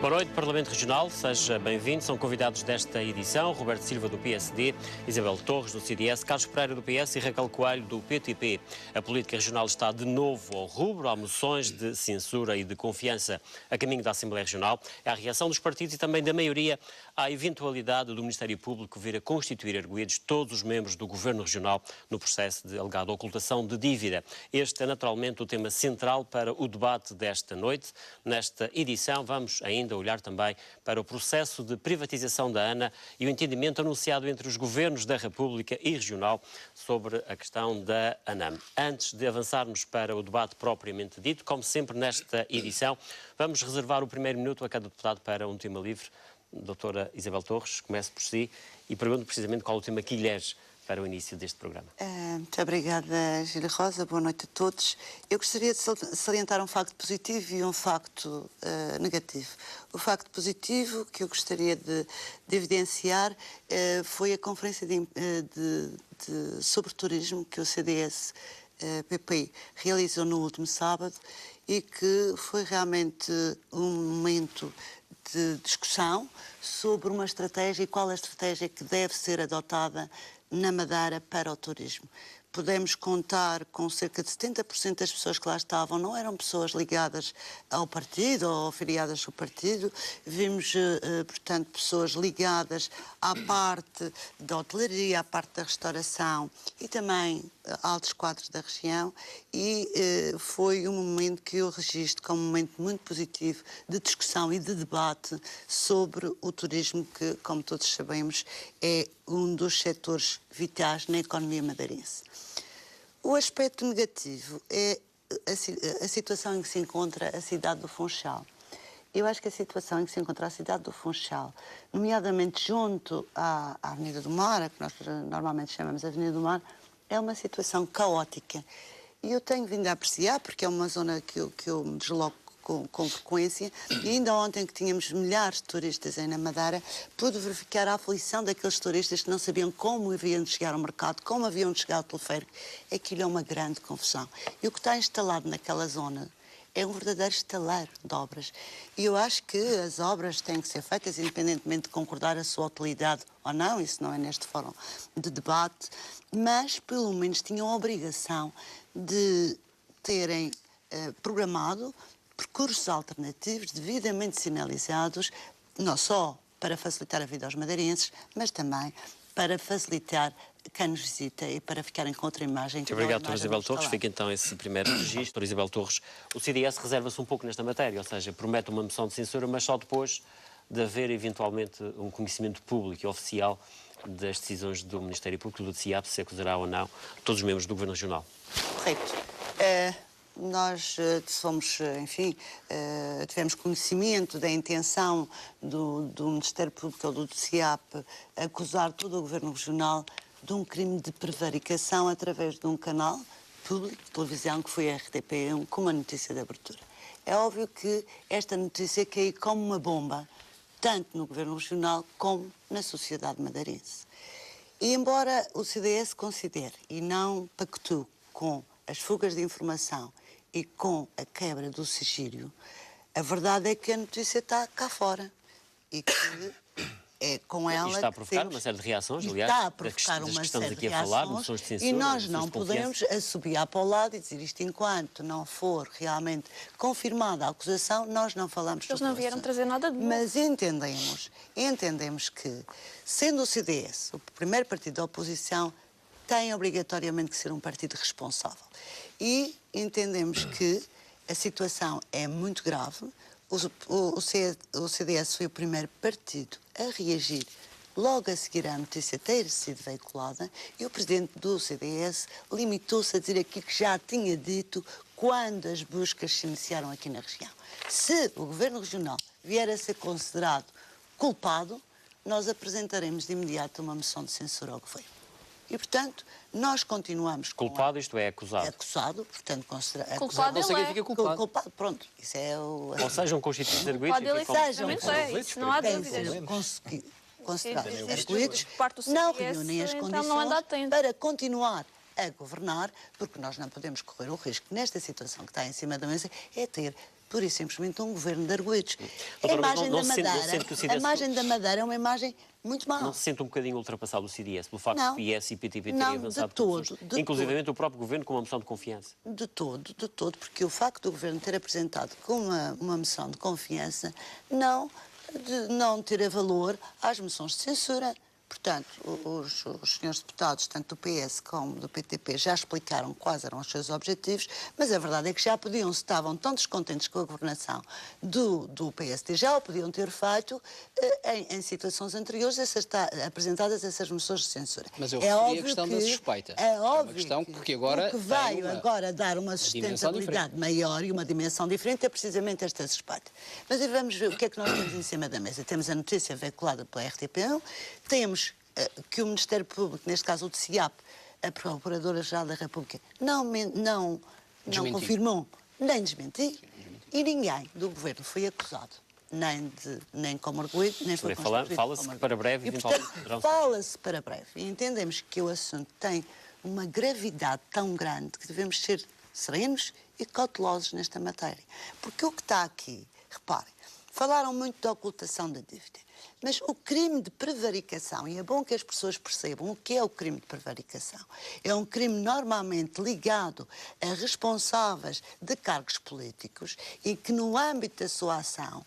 Boa noite, Parlamento Regional, seja bem-vindo. São convidados desta edição Roberto Silva, do PSD, Isabel Torres, do CDS, Carlos Pereira, do PS e Raquel Coelho, do PTP. A política regional está de novo ao rubro. Há moções de censura e de confiança a caminho da Assembleia Regional. É a reação dos partidos e também da maioria à eventualidade do Ministério Público vir a constituir arguidos todos os membros do Governo Regional no processo de alegada ocultação de dívida. Este é naturalmente o tema central para o debate desta noite. Nesta edição vamos ainda olhar também para o processo de privatização da ANA e o entendimento anunciado entre os governos da República e Regional sobre a questão da ANAM. Antes de avançarmos para o debate propriamente dito, como sempre nesta edição, vamos reservar o primeiro minuto a cada deputado para um tema livre. Doutora Isabel Torres, comece por si e pergunto precisamente qual é o tema que lhe elege para o início deste programa. Muito obrigada, Gília Rosa. Boa noite a todos. Eu gostaria de salientar um facto positivo e um facto negativo. O facto positivo que eu gostaria de evidenciar foi a conferência sobre turismo que o CDS-PPI realizou no último sábado e que foi realmente um momento de discussão sobre uma estratégia e qual a estratégia que deve ser adotada na Madeira para o turismo. Podemos contar com cerca de 70% das pessoas que lá estavam, não eram pessoas ligadas ao partido ou afiliadas ao partido. Vimos, portanto, pessoas ligadas à parte da hotelaria, à parte da restauração e também altos quadros da região e foi um momento que eu registro como um momento muito positivo de discussão e de debate sobre o turismo que, como todos sabemos, é um dos setores vitais na economia madeirense. O aspecto negativo é a situação em que se encontra a cidade do Funchal. Eu acho que a situação em que se encontra a cidade do Funchal, nomeadamente junto à Avenida do Mar, a que nós normalmente chamamos Avenida do Mar, é uma situação caótica. E eu tenho vindo a apreciar, porque é uma zona que eu me desloco com frequência, e ainda ontem que tínhamos milhares de turistas aí na Madeira, pude verificar a aflição daqueles turistas que não sabiam como haviam de chegar ao mercado, como haviam de chegar ao teleférico. Aquilo é uma grande confusão. E o que está instalado naquela zona é um verdadeiro estaleiro de obras. E eu acho que as obras têm que ser feitas, independentemente de concordar a sua utilidade ou não, isso não é neste fórum de debate, mas pelo menos tinham a obrigação de terem programado percursos alternativos devidamente sinalizados, não só para facilitar a vida aos madeirenses, mas também para facilitar quem nos visita e para ficarem com outra imagem. Muito obrigado, Dra. Isabel Torres. Fica então esse primeiro registro. Dra. Isabel Torres, o CDS reserva-se um pouco nesta matéria, ou seja, promete uma moção de censura, mas só depois de haver eventualmente um conhecimento público e oficial das decisões do Ministério Público, do CIAP, se acusará ou não todos os membros do Governo Regional. Correto. Nós tivemos conhecimento da intenção do Ministério Público ou do CIAP acusar todo o Governo Regional de um crime de prevaricação através de um canal público de televisão que foi a RTP1 com uma notícia de abertura. É óbvio que esta notícia caiu como uma bomba, tanto no Governo Regional como na sociedade madeirense. E embora o CDS considere e não pactue com as fugas de informação e com a quebra do sigilo, a verdade é que a notícia está cá fora e que é com ela e está a provocar uma série de reações, aliás, está a provocar uma série de reações e nós não podemos assobiar para o lado e dizer isto enquanto não for realmente confirmada a acusação, nós não falamos sobre isso. Eles não vieram trazer nada de novo. Mas entendemos que, sendo o CDS o primeiro partido da oposição, tem obrigatoriamente que ser um partido responsável. E entendemos que a situação é muito grave. O CDS foi o primeiro partido a reagir logo a seguir à notícia ter sido veiculada e o presidente do CDS limitou-se a dizer aquilo que já tinha dito quando as buscas se iniciaram aqui na região. Se o Governo Regional vier a ser considerado culpado, nós apresentaremos de imediato uma moção de censura ao Governo. E, portanto, nós continuamos com... Culpado, isto é, acusado. É acusado, portanto, considerado... Culpado não significa culpado. Culpado, pronto. Isso é o... Ou seja, um constituinte de arguidos... Culpado ele é, isso não há dúvidas. Considerados arguidos, não reúnem as condições para continuar a governar, porque nós não podemos correr o risco, nesta situação que está em cima da mesa, é ter pura e simplesmente um governo de arguidos. A Doutora, imagem não da se sente- não Madeira, sente que o a CDS imagem da Madeira é uma imagem muito má. Não se sente um bocadinho ultrapassado o CDS pelo facto Não. de PS e PTP terem Não, avançado de todo, de inclusivamente o próprio governo com uma moção de confiança? De todo, porque o facto do governo ter apresentado com uma moção de confiança não tira valor às moções de censura. Portanto, os senhores deputados, tanto do PS como do PTP, já explicaram quais eram os seus objetivos, mas a verdade é que já podiam, se estavam tão descontentes com a governação do PSD, já o podiam ter feito em situações anteriores apresentadas essas moções de censura. Mas eu referi a questão da suspeita. É óbvio uma questão que agora que veio agora dar uma sustentabilidade maior e uma dimensão diferente é precisamente esta suspeita. Mas vamos ver o que é que nós temos em cima da mesa. Temos a notícia veiculada pela RTP1, temos que o Ministério Público, neste caso o TCIAP, a Procuradora-Geral da República, não confirmou nem desmentiu, e ninguém do Governo foi acusado, nem como arguido, nem foi constituído. Fala-se que para breve, eventualmente. Fala-se para breve. E entendemos que o assunto tem uma gravidade tão grande que devemos ser serenos e cautelosos nesta matéria. Porque o que está aqui, reparem, falaram muito da ocultação da dívida. Mas o crime de prevaricação, e é bom que as pessoas percebam o que é o crime de prevaricação, é um crime normalmente ligado a responsáveis de cargos políticos e que no âmbito da sua ação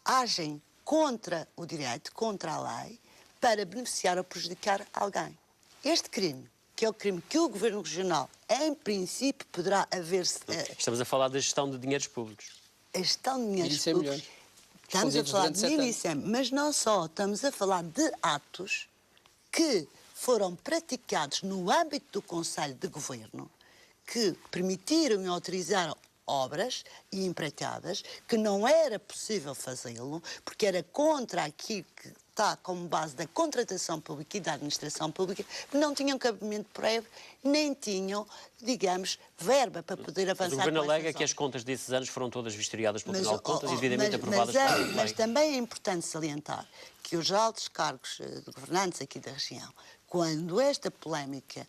agem contra o direito, contra a lei, para beneficiar ou prejudicar alguém. Este crime, que é o crime que o Governo Regional, em princípio, poderá haver-se... Estamos a falar da gestão de dinheiros públicos. A gestão de dinheiros públicos... Estamos a falar de 1.100, mas não só, estamos a falar de atos que foram praticados no âmbito do Conselho de Governo, que permitiram e autorizaram obras e empreitadas, que não era possível fazê-lo, porque era contra aquilo que está como base da contratação pública e da administração pública, não tinham cabimento prévio, nem tinham, digamos, verba para poder avançar. Mas o Governo alega que as contas desses anos foram todas vistoriadas pelo Tribunal de Contas e devidamente aprovadas pela lei. Mas também é importante salientar que os altos cargos de governantes aqui da região, quando esta polémica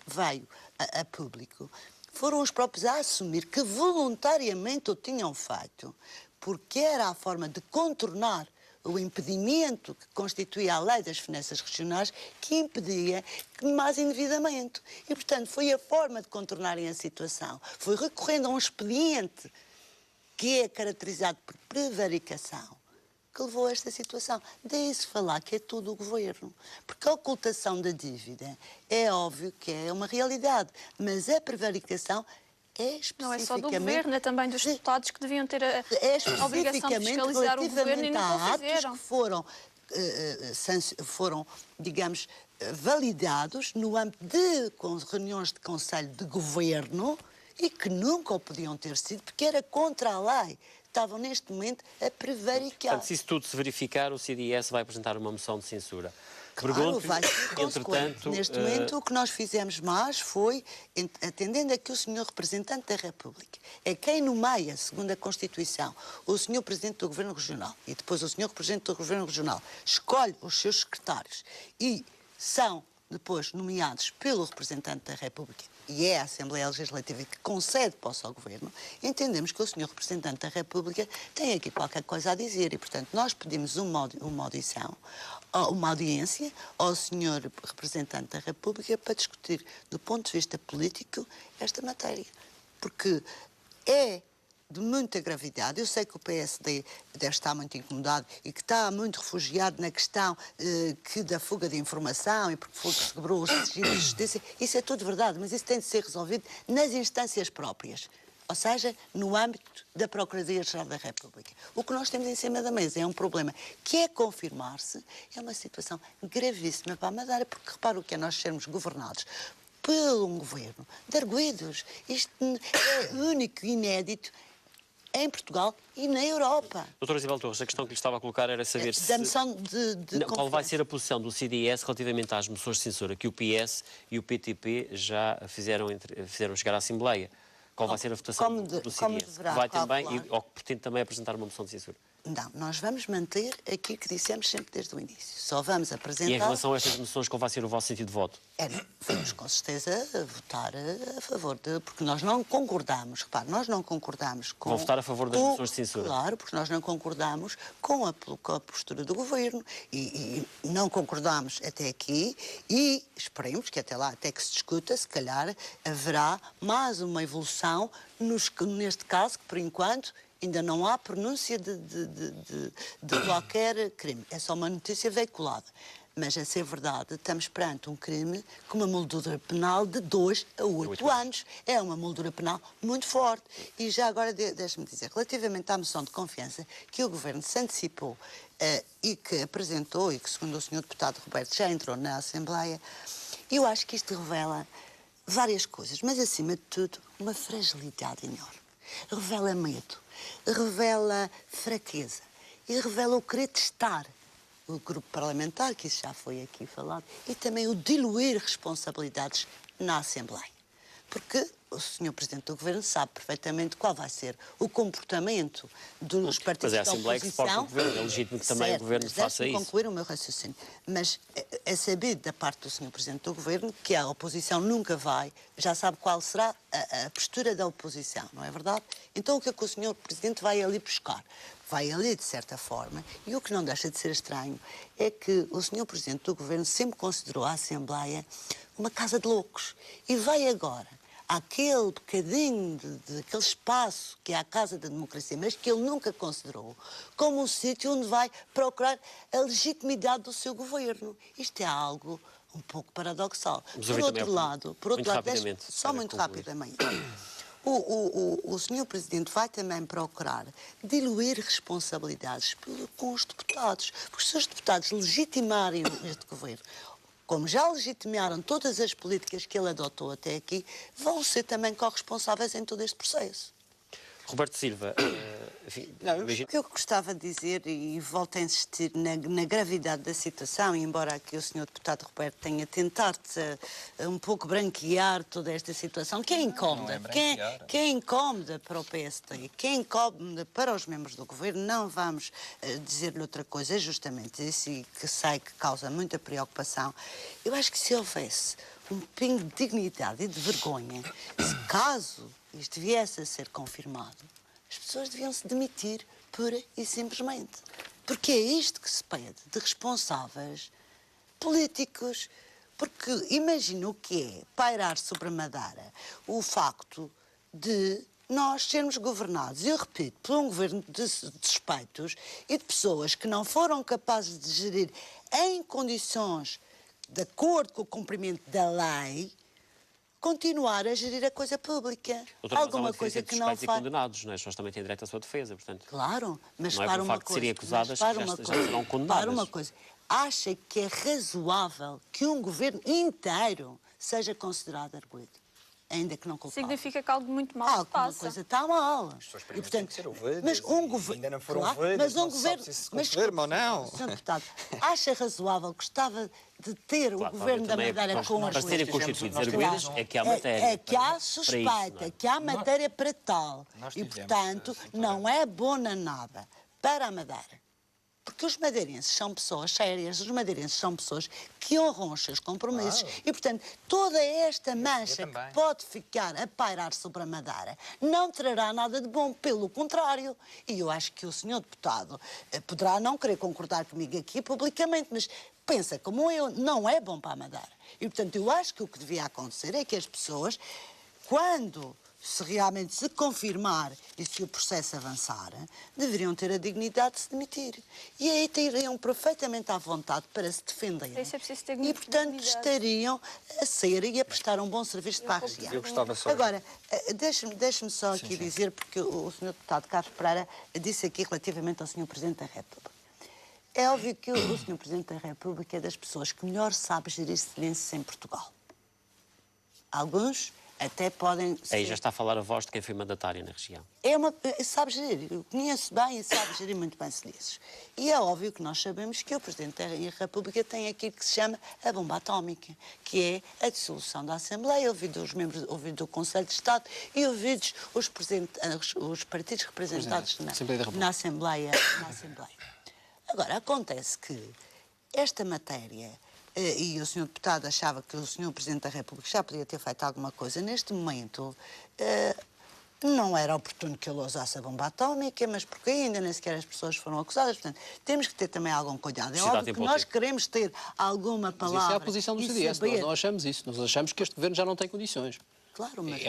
veio a público, foram os próprios a assumir que voluntariamente o tinham feito, porque era a forma de contornar o impedimento que constituía a Lei das Finanças Regionais, que impedia mais endividamento. E, portanto, foi a forma de contornarem a situação. Foi recorrendo a um expediente que é caracterizado por prevaricação, que levou a esta situação. Daí-se falar que é tudo o Governo. Porque a ocultação da dívida é óbvio que é uma realidade, mas a prevaricação é especificamente... Não é só do Governo, é também dos deputados que deviam ter a obrigação de fiscalizar o Governo e não o fizeram. Que foram, digamos, validados no âmbito de reuniões de Conselho de Governo e que nunca o podiam ter sido, porque era contra a lei. Estavam, neste momento, a prevaricar. Portanto, se isso tudo se verificar, o CDS vai apresentar uma moção de censura. Claro, vai ser entretanto, neste momento, o que nós fizemos mais foi, atendendo a que o Sr. Representante da República é quem nomeia, segundo a Constituição, o Sr. Presidente do Governo Regional e depois o Sr. Presidente do Governo Regional escolhe os seus secretários e são depois nomeados pelo Representante da República e é a Assembleia Legislativa que concede posse ao Governo, entendemos que o Sr. Representante da República tem aqui qualquer coisa a dizer e, portanto, nós pedimos uma audiência ao Sr. Representante da República para discutir, do ponto de vista político, esta matéria. Porque é de muita gravidade. Eu sei que o PSD deve estar muito incomodado e que está muito refugiado na questão da fuga de informação e porque foi que se quebrou o sigilo de justiça. Isso é tudo verdade, mas isso tem de ser resolvido nas instâncias próprias. Ou seja, no âmbito da Procuradoria-Geral da República. O que nós temos em cima da mesa é um problema que é confirmar-se, é uma situação gravíssima para a Madeira, porque repara o que é nós sermos governados por um governo de arguidos. Isto é único e inédito em Portugal e na Europa. Doutora Isabel Torres, a questão que lhe estava a colocar era saber da noção de qual vai ser a posição do CDS relativamente às moções de censura que o PS e o PTP já fizeram chegar à Assembleia. Qual vai ser a votação do CDS? Vai também, ou que pretende também apresentar uma moção de censura? Não, nós vamos manter aquilo que dissemos sempre desde o início. Só vamos apresentar... E em relação a estas moções, qual vai ser o vosso sentido de voto? Vamos, com certeza, votar a favor de... Porque nós não concordamos, repare, nós não concordamos com... Vão votar a favor das moções de censura? Claro, porque nós não concordamos com a postura do Governo e não concordamos até aqui e esperemos que até lá, até que se discuta, se calhar haverá mais uma evolução neste caso, que por enquanto ainda não há pronúncia de qualquer crime. É só uma notícia veiculada. Mas, a ser verdade, estamos perante um crime com uma moldura penal de 2 a 8 anos. É uma moldura penal muito forte. E já agora, deixe-me dizer, relativamente à moção de confiança que o Governo se antecipou e que apresentou, e que, segundo o Sr. Deputado Roberto, já entrou na Assembleia, eu acho que isto revela várias coisas, mas, acima de tudo, uma fragilidade enorme. Revela medo, revela fraqueza e revela o querer testar o grupo parlamentar, que isso já foi aqui falado, e também o diluir responsabilidades na Assembleia. Porque o Sr. Presidente do Governo sabe perfeitamente qual vai ser o comportamento dos partidos da oposição. Mas é a Assembleia que suporta o Governo, é legítimo que também o Governo faça isso. Concluir o meu raciocínio. Mas é sabido da parte do Sr. Presidente do Governo que a oposição nunca vai, já sabe qual será a postura da oposição, não é verdade? Então o que é que o Sr. Presidente vai ali buscar? Vai ali, de certa forma, e o que não deixa de ser estranho é que o Sr. Presidente do Governo sempre considerou a Assembleia uma casa de loucos e vai agora àquele bocadinho daquele espaço que é a Casa da Democracia, mas que ele nunca considerou como um sítio onde vai procurar a legitimidade do seu governo. Isto é algo um pouco paradoxal. Por outro lado, só muito rapidamente. O Sr. Presidente vai também procurar diluir responsabilidades com os deputados, porque se os deputados legitimarem este governo, como já legitimaram todas as políticas que ele adotou até aqui, vão ser também corresponsáveis em todo este processo. Roberto Silva, enfim, O que eu gostava de dizer, e volto a insistir na gravidade da situação, embora aqui o Sr. Deputado Roberto tenha tentado um pouco branquear toda esta situação, que é incómoda, que é incómoda para o PSD, que é incómoda para os membros do Governo, não vamos dizer-lhe outra coisa, é justamente isso, e que sei que causa muita preocupação. Eu acho que se houvesse um pingo de dignidade e de vergonha, se caso isto viesse a ser confirmado, as pessoas deviam se demitir pura e simplesmente. Porque é isto que se pede de responsáveis políticos. Porque imagina o que é pairar sobre a Madeira o facto de nós sermos governados, eu repito, por um governo de suspeitos e de pessoas que não foram capazes de gerir em condições de acordo com o cumprimento da lei, continuar a gerir a coisa pública. Alguma coisa que não faz. E condenados, não é? As pessoas também têm direito à sua defesa, portanto. Claro, mas não para é uma coisa. De serem acusadas, já serão condenadas. Para uma coisa. Acha que é razoável que um governo inteiro seja considerado arguido? Ainda que não culpado. Significa que algo muito mal se passa. Alguma coisa está mal. E, portanto, ser ouvidas, mas um governo, ainda não foram claro, ouvidas, mas um não governo, sabe se confirma ou não. Sr. Deputado, acha razoável, gostava de ter o governo da Madeira com as para serem constituídos arguidos é que há matéria. É que há suspeita, que há matéria para tal. E, portanto, não é bona nada para a Madeira. Porque os madeirenses são pessoas sérias, os madeirenses são pessoas que honram os seus compromissos e, portanto, toda esta mancha que pode ficar a pairar sobre a Madeira não trará nada de bom, pelo contrário. E eu acho que o Sr. Deputado poderá não querer concordar comigo aqui publicamente, mas pensa como eu, não é bom para a Madeira. E, portanto, eu acho que o que devia acontecer é que as pessoas, quando se realmente se confirmar e se o processo avançar, deveriam ter a dignidade de se demitir. E aí teriam perfeitamente à vontade para se defenderem. E, portanto, estariam a ser e a prestar um bom serviço para a região. Eu gostava só... Agora, deixe-me só aqui dizer, porque o Sr. Deputado Carlos Pereira disse aqui relativamente ao Sr. Presidente da República. É óbvio que o Sr. Presidente da República é das pessoas que melhor sabe gerir silêncios em Portugal. Alguns até podem Aí ser... já está a falar a voz de quem foi mandatária na região. Sabe gerir, eu conheço bem e sabe gerir muito bem serviços. E é óbvio que nós sabemos que o Presidente da República tem aquilo que se chama a bomba atómica, que é a dissolução da Assembleia, ouvido os membros, ouvido o Conselho de Estado e ouvidos os partidos representados na Assembleia. Agora, acontece que esta matéria, e o Sr. Deputado achava que o Sr. Presidente da República já podia ter feito alguma coisa, neste momento não era oportuno que ele usasse a bomba atómica, mas porque ainda nem sequer as pessoas foram acusadas. Portanto, temos que ter também algum cuidado. É óbvio que nós queremos ter alguma palavra... Mas isso é a posição do CDS, nós não achamos isso. Nós achamos que este governo já não tem condições. Claro, mas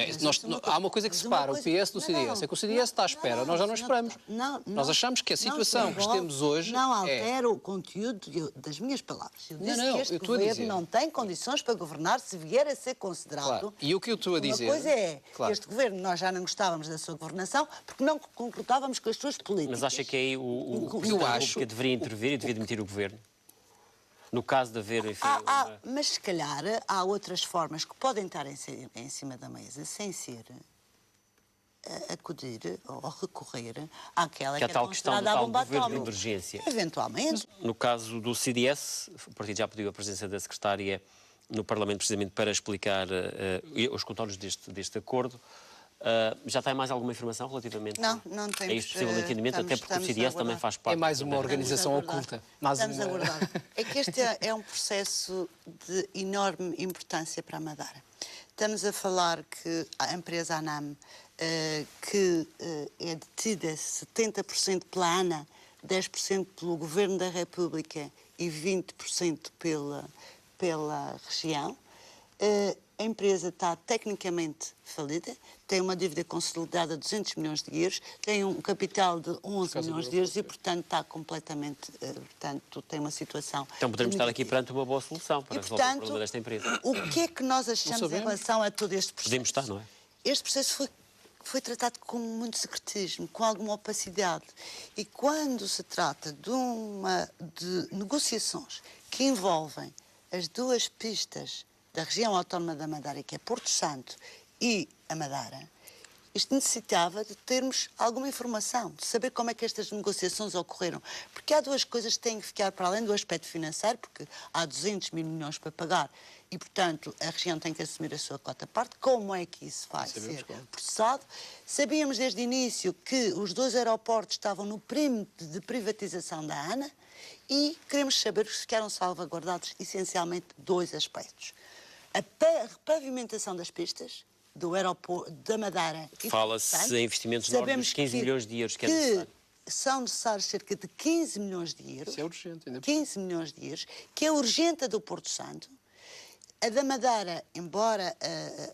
há uma coisa que separa o PS do CDS, é que o CDS está à espera, nós já não esperamos. Nós achamos que a situação que temos hoje não altera o conteúdo das minhas palavras. Eu disse que este governo não tem condições para governar se vier a ser considerado... Claro. E o que eu estou a dizer... Uma coisa é, este governo, nós já não gostávamos da sua governação porque não concordávamos com as suas políticas. Mas acha que aí o Presidente da República deveria intervir e deveria demitir o governo? No caso de haver, enfim... Mas, se calhar, há outras formas que podem estar em cima da mesa, sem ser acudir ou recorrer àquela que é tal questão do considerada a tal bomba governo de atómica. emergência. Eventualmente. No caso do CDS, o partido já pediu a presença da secretária no Parlamento precisamente para explicar os contornos deste acordo. Já tem mais alguma informação relativamente não temos, a este possível entendimento, até porque o CDS também faz parte... É mais uma organização oculta. Estamos a aguardar. É que este é um processo de enorme importância para a Madeira. Estamos a falar que a empresa ANAM, que é detida 70% pela ANA, 10% pelo Governo da República e 20% pela região, a empresa está tecnicamente falida, tem uma dívida consolidada de 200 milhões de euros, tem um capital de 11 milhões de euros e, portanto, está completamente... portanto, tem uma situação... Então podemos estar aqui perante uma boa solução para resolver o problema desta empresa. O que é que nós achamos em relação a todo este processo? Podemos estar, não é? Este processo foi tratado com muito secretismo, com alguma opacidade. E quando se trata de negociações que envolvem as duas pistas da região autónoma da Madeira, que é Porto Santo e a Madeira, isto necessitava de termos alguma informação, de saber como é que estas negociações ocorreram. Porque há duas coisas que têm que ficar para além do aspecto financeiro, porque há 200 mil milhões para pagar e, portanto, a região tem que assumir a sua cota à parte. Como é que isso vai ser processado? Sabíamos desde o início que os dois aeroportos estavam no perímetro de privatização da ANA e queremos saber que ficaram salvaguardados essencialmente dois aspectos. A repavimentação das pistas do aeroporto da Madeira. Fala-se em investimentos de ordem de 15 milhões de euros que é necessário. São necessários cerca de 15 milhões de euros. Isso é urgente. Ainda 15 milhões de euros, que é urgente a do Porto Santo. A da Madeira, embora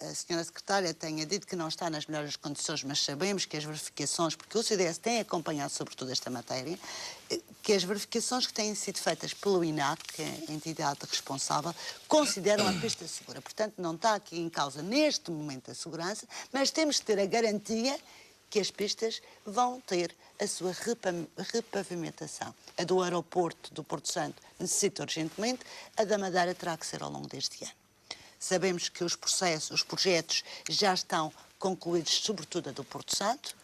a senhora secretária tenha dito que não está nas melhores condições, mas sabemos que as verificações, porque o CDS tem acompanhado sobretudo esta matéria, que as verificações que têm sido feitas pelo INAC, que é a entidade responsável, consideram a pista segura. Portanto, não está aqui em causa neste momento a segurança, mas temos de ter a garantia que as pistas vão ter a sua repavimentação. A do aeroporto do Porto Santo necessita urgentemente, a da Madeira terá que ser ao longo deste ano. Sabemos que os projetos já estão concluídos, sobretudo a do Porto Santo,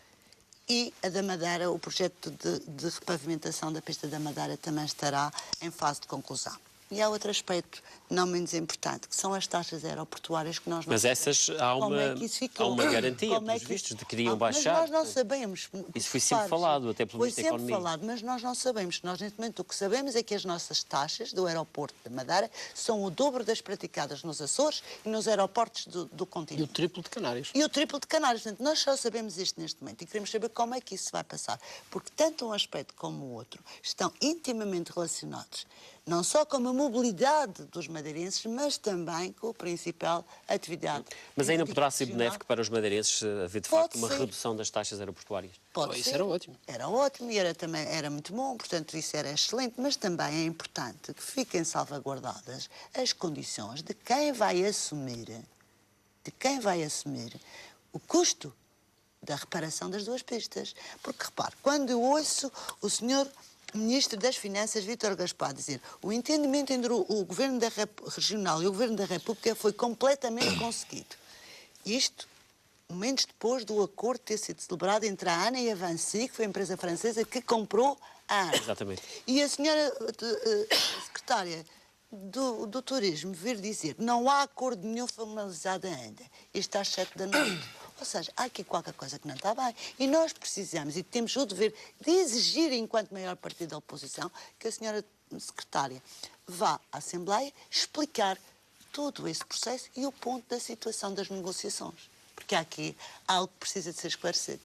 e a da Madeira, o projeto de repavimentação da pista da Madeira também estará em fase de conclusão. E há outro aspecto não menos importante, que são as taxas aeroportuárias que nós não sabemos. Mas essas há uma garantia, pelos vistos, de que iriam baixar. Mas nós não sabemos. Isso foi sempre falado, até pelo Ministro da Economia. Foi sempre falado, mas nós não sabemos. Nós, neste momento, o que sabemos é que as nossas taxas do aeroporto de Madeira são o dobro das praticadas nos Açores e nos aeroportos do continente. E o triplo de Canários. E o triplo de Canários. Portanto, nós só sabemos isto neste momento e queremos saber como é que isso vai passar. Porque tanto um aspecto como o outro estão intimamente relacionados, não só com a mobilidade dos madeirenses, mas também com a principal atividade. Mas ainda poderá ser benéfico para os madeirenses haver, de facto, uma redução das taxas aeroportuárias? Pode ser. Isso era ótimo. Era ótimo e era muito bom, portanto, isso era excelente, mas também é importante que fiquem salvaguardadas as condições de quem vai assumir o custo da reparação das duas pistas. Porque, repare, quando eu ouço o senhor Ministro das Finanças, Vítor Gaspar, dizer o entendimento entre o Governo Regional e o Governo da República foi completamente conseguido. Isto momentos depois do acordo ter sido celebrado entre a ANA e a Vinci, que foi a empresa francesa que comprou a ANA. Exatamente. E a senhora secretária do Turismo vir dizer não há acordo nenhum formalizado ainda, isto às 7 da noite. Ou seja, há aqui qualquer coisa que não está bem. E nós precisamos e temos o dever de exigir, enquanto maior partido da oposição, que a senhora secretária vá à Assembleia explicar todo esse processo e o ponto da situação das negociações. Porque há aqui algo que precisa de ser esclarecido.